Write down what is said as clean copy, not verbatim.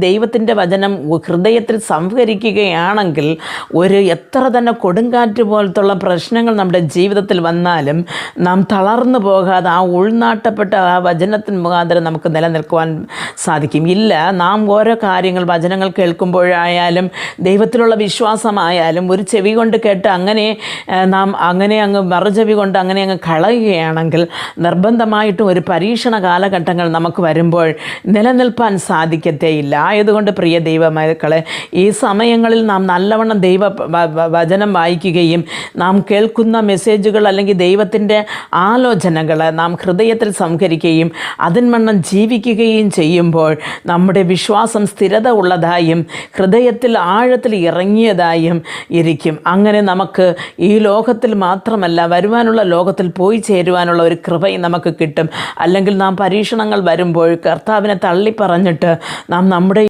ദൈവത്തിൻ്റെ വചനം ഹൃദയത്തിൽ സംഭരിക്കുകയാണെങ്കിൽ എത്ര തന്നെ കൊടുങ്കാറ്റ് പോലത്തുള്ള പ്രശ്നങ്ങൾ നമ്മുടെ ജീവിതത്തിൽ വന്നാലും നാം തളർന്നു പോകാതെ ആ ഉൾനാട്ടപ്പെട്ട ആ വചനത്തിന് മുഖാന്തരം നമുക്ക് നിലനിൽക്കുവാൻ സാധിക്കും. ഇല്ല, നാം ഓരോ കാര്യങ്ങൾ വചനങ്ങൾ കേൾക്കുമ്പോഴായാലും ദൈവത്തിലുള്ള വിശ്വാസമായാലും ഒരു ചെവി കൊണ്ട് കേട്ട് നാം അങ്ങ് മറുചെവി കൊണ്ട് അങ്ങ് കളയുകയാണെങ്കിൽ നിർബന്ധമായിട്ടും ഒരു പരീക്ഷണ കാലഘട്ടങ്ങൾ നമുക്ക് വരുമ്പോൾ നിലനിൽപ്പാൻ സാധിക്കത്തേയില്ല. ആയതുകൊണ്ട് പ്രിയ ദൈവമക്കളെ, ഈ സമയങ്ങളിൽ നാം നല്ലവണ്ണം വചനം വായിക്കുകയും നാം കേൾക്കുന്ന മെസ്സേജുകൾ അല്ലെങ്കിൽ ദൈവത്തിൻ്റെ ആലോചനകൾ നാം ഹൃദയത്തിൽ സംഭരിക്കുകയും അതിൻവണ്ണം ജീവിക്കുകയും ചെയ്യുമ്പോൾ നമ്മുടെ വിശ്വാസം സ്ഥിരത ഉള്ളതായും ഹൃദയത്തിൽ ആഴത്തിൽ ഇറങ്ങിയതായും ഇരിക്കും. അങ്ങനെ നമുക്ക് ഈ ലോകത്തിൽ മാത്രമല്ല വരുവാനുള്ള ലോകത്തിൽ പോയി ചേരുവാനുള്ള ഒരു കൃപയും നമുക്ക് കിട്ടും. അല്ലെങ്കിൽ നാം പരീക്ഷണങ്ങൾ വരുമ്പോൾ കർത്താവിനെ തള്ളിപ്പറഞ്ഞിട്ട് നാം നമ്മുടെ